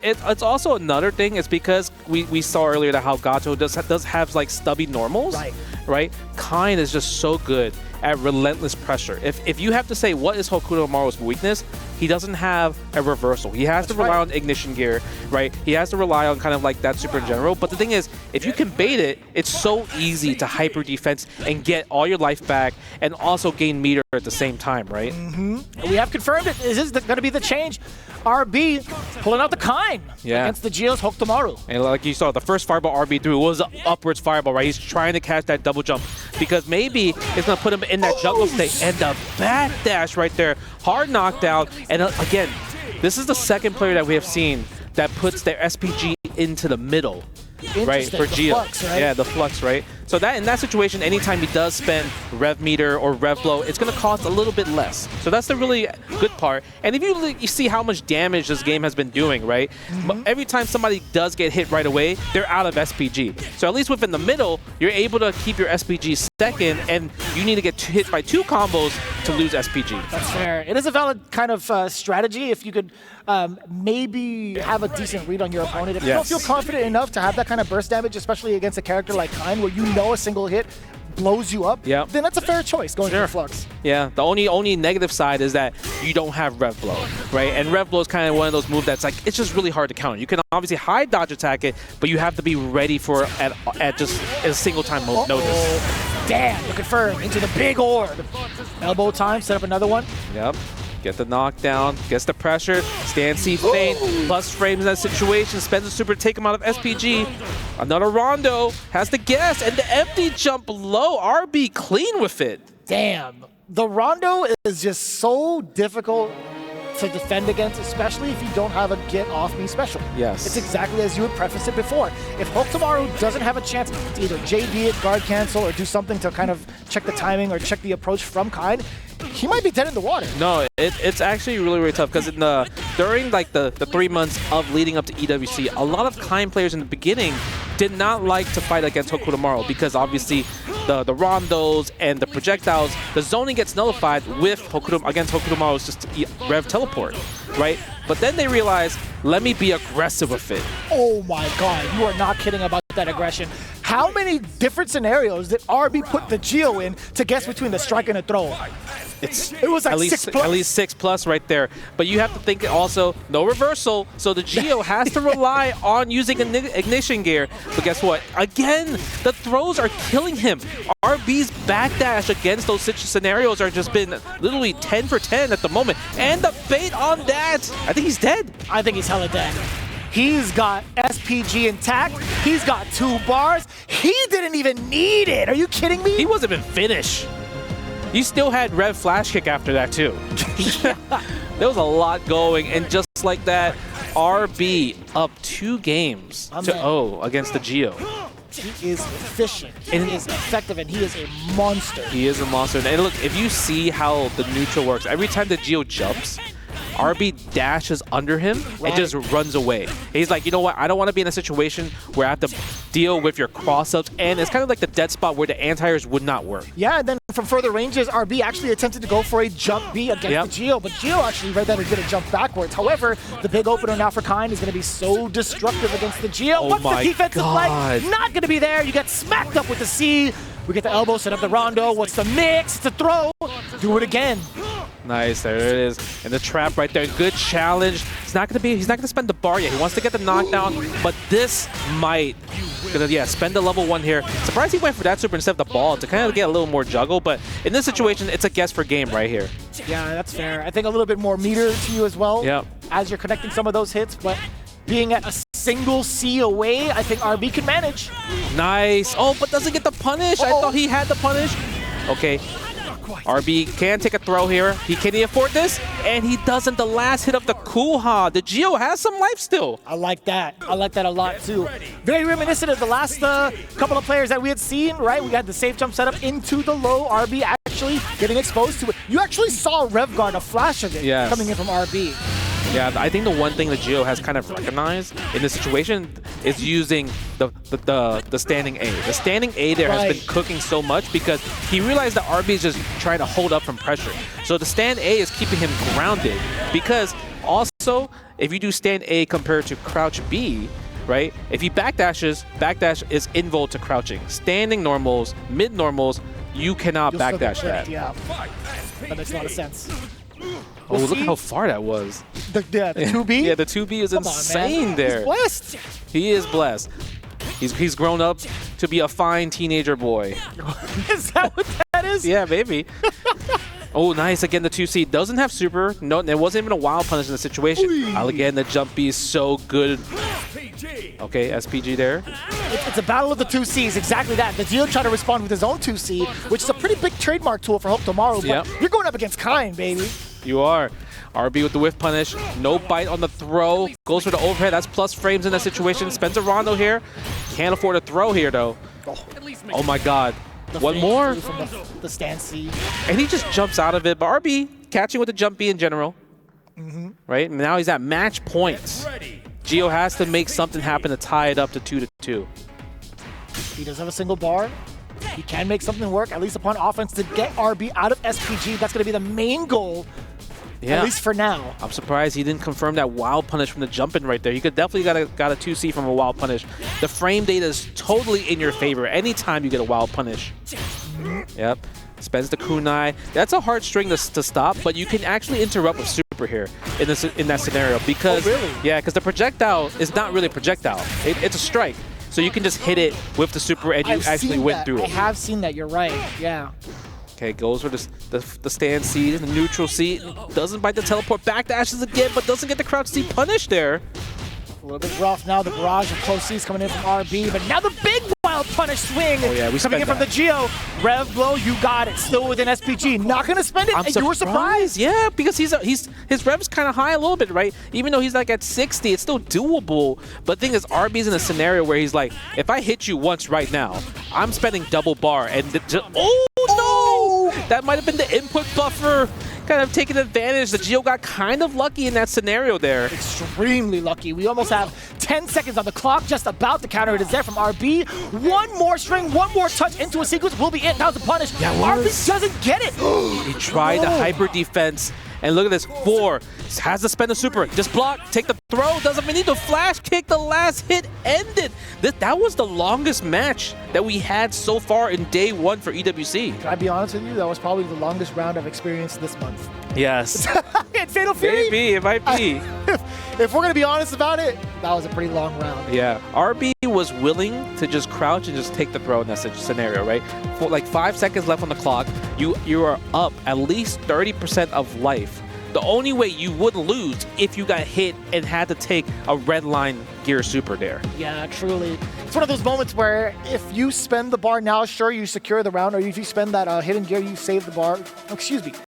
It's also another thing. It's because we saw earlier that how Gato does have like stubby normals, right? Kind is just so good at relentless pressure. If you have to say what is Hokuto Maru's weakness, he doesn't have a reversal. He has to rely on ignition gear, right? He has to rely on kind of like that super in general. But the thing is, if you can bait it, it's so easy to hyper defense and get all your life back and also gain meter at the same time, right? We have confirmed it. This is going to be the change. RB pulling out the Kind against the TheGio's Hokuto Maru. And like you saw, the first fireball RB threw was an upwards fireball, right? He's trying to catch that double jump because maybe it's going to put him in that jungle state. And the backdash right there, hard knockdown. And again, this is the second player that we have seen that puts their SPG into the middle, right? For Gio. Flux, right? Yeah, the flux, right? So that in that situation, anytime he does spend rev meter or rev blow, it's going to cost a little bit less. So that's the really good part. And if you see how much damage this game has been doing, right? But every time somebody does get hit right away, they're out of SPG. So at least within the middle, you're able to keep your SPG second, and you need to get hit by 2 combos to lose SPG. That's fair. It is a valid kind of strategy if you could maybe have a decent read on your opponent. If you don't feel confident enough to have that kind of burst damage, especially against a character like Kind, where you know a single hit blows you up, then that's a fair choice going for Flux. Yeah, the only negative side is that you don't have Rev Blow, right? And Rev Blow is kind of one of those moves that's like, it's just really hard to counter. You can obviously hide dodge attack it, but you have to be ready for it at just a single time notice. Damn, looking for into the big orb. Elbow time, set up another one. Yep. Get the knockdown, gets the pressure, stand C feint, plus frames in that situation, spends a super to take him out of SPG. Another Rondo, has the guess, and the empty jump low. RB clean with it. Damn. The Rondo is just so difficult to defend against, especially if you don't have a get off me special. Yes. It's exactly as you would preface it before. If Hokuto Maru doesn't have a chance to either JD it, guard cancel, or do something to kind of check the timing or check the approach from Kind, he might be dead in the water. No, it's actually really, really tough because during like the 3 months of leading up to EWC, a lot of Kind players in the beginning did not like to fight against Hokuto Maru because obviously the rondos and the projectiles, the zoning gets nullified with against Hokuto Maru's just rev teleport, right? But then they realize, let me be aggressive with it. Oh my god, you are not kidding about that aggression. How many different scenarios did RB put the TheGio in to guess between the strike and the throw? It was like at least 6+. At least 6+ right there. But you have to think also, no reversal, so the TheGio has to rely on using ignition gear. But guess what? Again, the throws are killing him. RB's backdash against those scenarios are just been literally 10 for 10 at the moment. And the bait on that, I think he's dead. I think he's hella dead. He's got SPG intact. He's got 2 bars. He didn't even need it. Are you kidding me? He wasn't even finished. You still had Rev Flash Kick after that too. There was a lot going, and just like that, RB up 2 games to 0 against the TheGio. He is efficient, and he is effective, and he is a monster. He is a monster. And look, if you see how the neutral works, every time the TheGio jumps, RB dashes under him and just runs away. He's like, you know what? I don't want to be in a situation where I have to deal with your cross-ups, and it's kind of like the dead spot where the anti-airs would not work. Yeah, and then from further ranges, RB actually attempted to go for a jump B against the TheGio, but TheGio actually read that as going to jump backwards. However, the big opener now for Kind is going to be so destructive against the TheGio. What's the defensive leg? Not going to be there. You get smacked up with the C. We get the elbow, set up the Rondo. What's the mix? It's a throw. Do it again. Nice, there it is. And the trap right there. Good challenge. He's not gonna spend the bar yet. He wants to get the knockdown, but this might spend the level 1 here. Surprised he went for that super instead of the ball to kind of get a little more juggle, but in this situation, it's a guess for game right here. Yeah, that's fair. I think a little bit more meter to you as well as you're connecting some of those hits, but being at a single C away, I think RB can manage. Nice. Oh, but doesn't get the punish. I thought he had the punish. Okay. RB can take a throw here. Can he afford this? And he doesn't. The last hit of the Kuha. The TheGio has some life still. I like that. I like that a lot too. Very reminiscent of the last couple of players that we had seen, right? We had the safe jump setup into the low. RB actually getting exposed to it. You actually saw RevGuard, a flash of it coming in from RB. Yeah, I think the one thing that TheGio has kind of recognized in this situation, is using the standing A. The standing A there has been cooking so much because he realized that RB is just trying to hold up from pressure. So the stand A is keeping him grounded because also if you do stand A compared to crouch B, right? If he backdash is invul to crouching. Standing normals, mid normals, you cannot backdash that. Yeah, that makes a lot of sense. Oh, look at how far that was. The 2B? Yeah, the 2B is insane there. He's blessed. He is blessed. He's grown up to be a fine teenager boy. Is that what that is? Yeah, maybe. Oh, nice. Again, the 2C doesn't have super. No, there wasn't even a wild punish in the situation. Again, the jump B is so good. Okay, SPG there. It's a battle of the 2Cs, exactly that. TheGio tried to respond with his own 2C, which is a pretty big trademark tool for Hope Tomorrow, but you're going up against Kind, baby. You are. RB with the whiff punish. No bite on the throw. Goes for the overhead. That's plus frames in that situation. Spencer Rondo here. Can't afford a throw here, though. Oh, my God. One more. From the stand C. And he just jumps out of it. But RB catching with the jump B in general. Right? Now he's at match points. Gio has to make something happen to tie it up to 2-2. He does have a single bar. He can make something work, at least upon offense, to get RB out of SPG. That's going to be the main goal, at least for now. I'm surprised he didn't confirm that wild punish from the jump-in right there. You could definitely got a 2C from a wild punish. The frame data is totally in your favor anytime you get a wild punish. Yep. Spends the kunai. That's a hard string to stop, but you can actually interrupt with super here in that scenario because because the projectile is not really a projectile. It's a strike. So you can just hit it with the super and you actually went through it. I have seen that, you're right, yeah. Okay, goes for the stand C, the neutral C. Doesn't bite the teleport, backdashes again, but doesn't get the crouch C punish there. A little bit rough now, the barrage of close C's coming in from RB, but now the big wild punish swing coming in from TheGio. Rev blow, you got it, still within SPG. Not gonna spend it, you were surprised? Yeah, because his rev's kind of high a little bit, right? Even though he's like at 60, it's still doable. But the thing is, RB's in a scenario where he's like, if I hit you once right now, I'm spending double bar, and oh no! That might have been the input buffer. Kind of taking advantage. TheGio got kind of lucky in that scenario there. Extremely lucky. We almost have 10 seconds on the clock, just about to counter. It is there from RB. One more string, one more touch into a sequence will be it. Now's the punish. RB doesn't get it. He tried the hyper defense. And look at this, 4, has to spend a super, just block, take the throw, doesn't even need the flash kick, the last hit ended. That was the longest match that we had so far in day 1 for EWC. Can I be honest with you? That was probably the longest round I've experienced this month. Yes. And Fatal Fury? Maybe, it might be. If we're going to be honest about it, that was a pretty long round. Yeah, RB was willing to just crouch and just take the throw in that scenario, right? For like 5 seconds left on the clock, you are up at least 30% of life. The only way you wouldn't lose if you got hit and had to take a red line gear super there. Yeah, truly. It's one of those moments where if you spend the bar now, sure, you secure the round, or if you spend that hidden gear, you save the bar. Oh, excuse me.